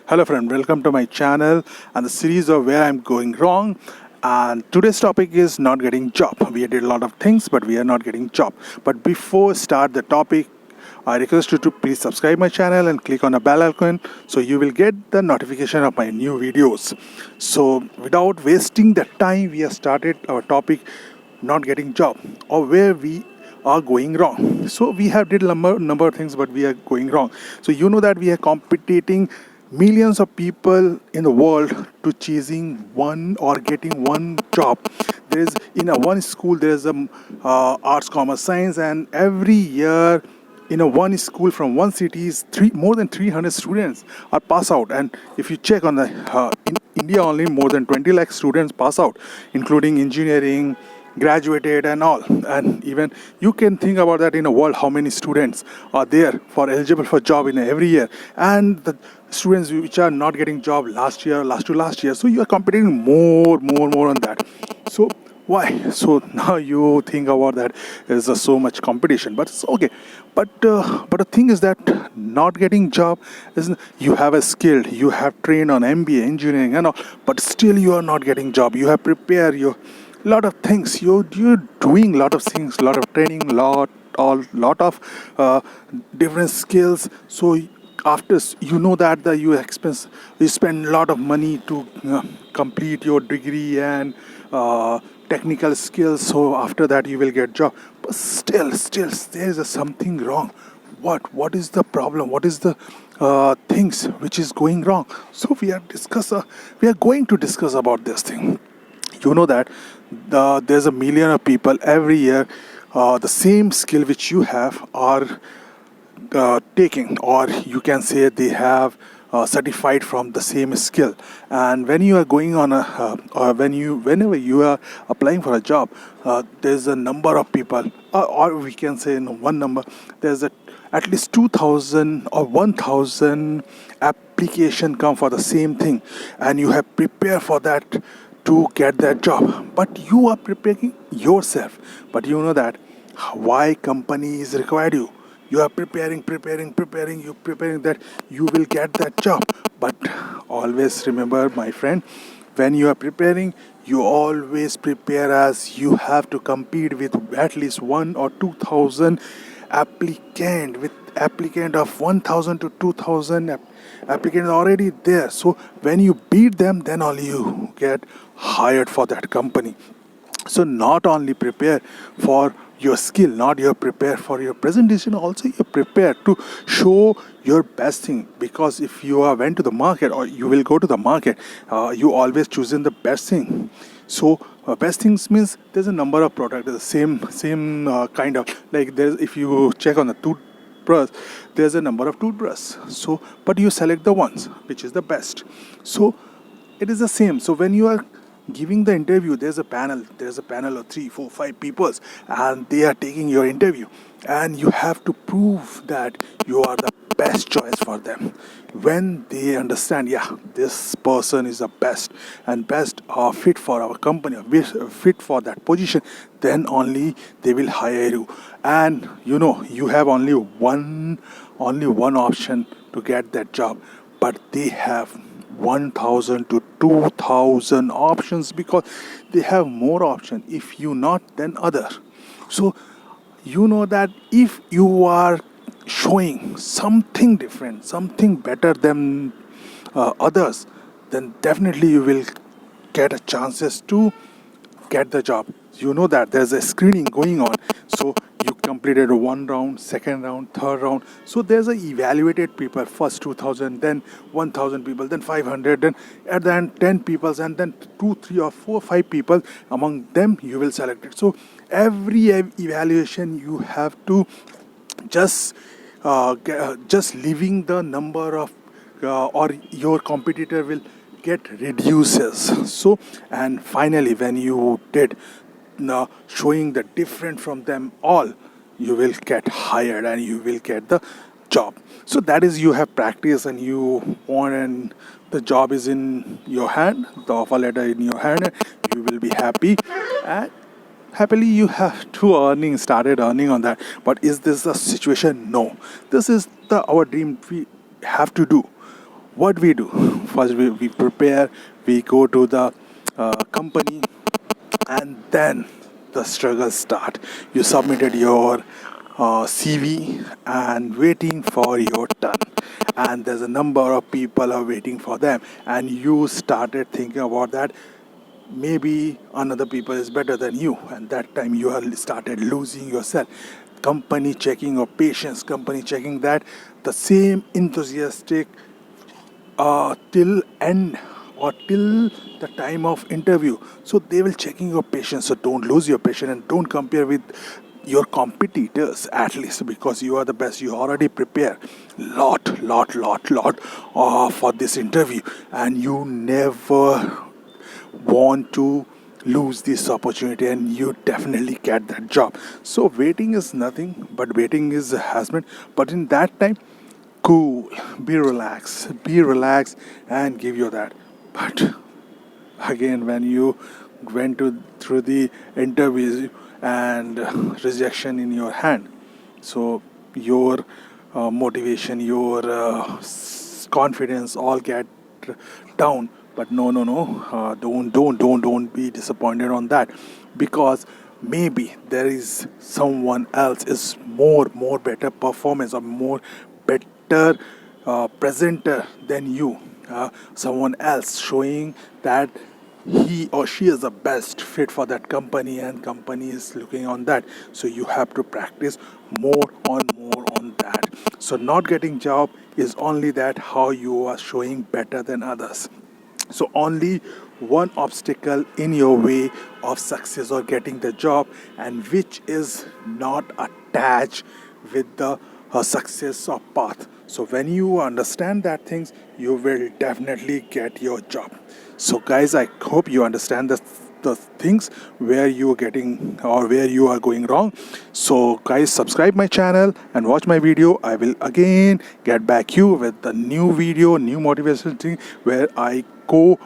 Hello friend, welcome to my channel and the series of where I'm going wrong. And today's topic is not getting job. We did a lot of things, but we are not getting job. But before start the topic, I request you to please subscribe my channel and click on the bell icon so you will get the notification of my new videos. So without wasting the time, we have started our topic, not getting job, or where we are going wrong. So we have did number of things, but we are going wrong. So you know that we are competing millions of people in the world to chasing one or getting one job. There is in a one school there is a arts, commerce, science, and every year in a one school from one city is more than 300 students are pass out. And if you check on the in India, only more than 20 lakh students pass out, including engineering, graduated and all. And even you can think about that in a world, how many students are there for eligible for job in every year, and the students which are not getting job last year, last year. So you are competing more on that. So why? So now you think about that there's so much competition, but it's okay. But the thing is that not getting job is, you have a skill, you have trained on MBA engineering and all, but still you are not getting job. You have prepared your lot of things, you're doing lot of things, lot of training, lot of different skills. So after you know that you spend a lot of money to complete your degree and technical skills. So after that you will get job, but still there is something wrong. What is the problem? What is the things which is going wrong? So we are going to discuss about this thing. You know that there's a million of people every year, the same skill which you have are taking, or you can say they have certified from the same skill. And when you are going on whenever you are applying for a job, there's a number of people, or we can say in one number, there's at least 2,000 or 1,000 application come for the same thing, and you have prepared for that to get that job. But you are preparing yourself, but you know that why companies require you. You are preparing, you preparing that you will get that job. But always remember, my friend, when you are preparing, you always prepare as you have to compete with at least 1 or 2,000 applicant, with applicant of 1,000 to 2,000 applicants already there. So when you beat them, then only you get hired for that company. So not only prepare for your skill, not you prepare for your presentation, also you prepare to show your best thing. Because if you are went to the market, or you will go to the market, you always choosing the best thing. So best things means there's a number of products, the same kind of, like there's, if you check on the toothbrush, there's a number of toothbrush. So but you select the ones which is the best. So it is the same. So when you are giving the interview, there's a panel of 3, 4, 5 people, and they are taking your interview, and you have to prove that you are the best choice for them. When they understand, yeah, this person is the best and best fit for our company, or fit for that position, then only they will hire you. And you know, you have only one option to get that job, but they have 1,000 to 2,000 options, because they have more option if you not than other. So you know that if you are showing something different, something better than others, then definitely you will get a chances to get the job. You know that there's a screening going on. So you completed one round, second round, third round. So there's a evaluated people, first 2,000, then 1,000 people, then 500, then at the end 10 people, and then 2, 3 or 4, 5 people. Among them you will select it. So every evaluation you have to just leaving the number of or your competitor will get reduces. So and finally when you did showing the different from them all, you will get hired and you will get the job. So that is, you have practice and you want, and the job is in your hand, the offer letter in your hand, and you will be happy, and happily you have to started earning on that. But is this the situation? No. This is our dream we have to do. what we do, first we prepare, we go to the company, and then the struggles start. You submitted your CV and waiting for your turn, and there's a number of people are waiting for them, and you started thinking about that maybe another people is better than you, and that time you are started losing yourself. Company checking your patience, company checking that the same enthusiastic till end or till the time of interview, so they will checking your patience. So don't lose your patience and don't compare with your competitors, at least, because you are the best. You already prepare lot for this interview, and you never want to lose this opportunity, and you definitely get that job. So waiting is nothing but waiting is a harassment. But in that time, cool, be relaxed and give you that. But again, when you went to through the interviews and rejection in your hand, so your motivation, your confidence all get down. But no, don't be disappointed on that, because maybe there is someone else is more better performance or more better presenter than you, someone else showing that he or she is the best fit for that company, and company is looking on that. So you have to practice more on that. So not getting job is only that how you are showing better than others. So only one obstacle in your way of success or getting the job, and which is not attached with the success or path. So when you understand that things, you will definitely get your job. So guys, I hope you understand the things where you are getting or where you are going wrong. So guys, subscribe my channel and watch my video. I will again get back you with the new video, new motivational thing where I go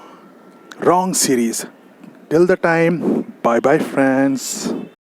wrong series. Till the time, bye bye friends.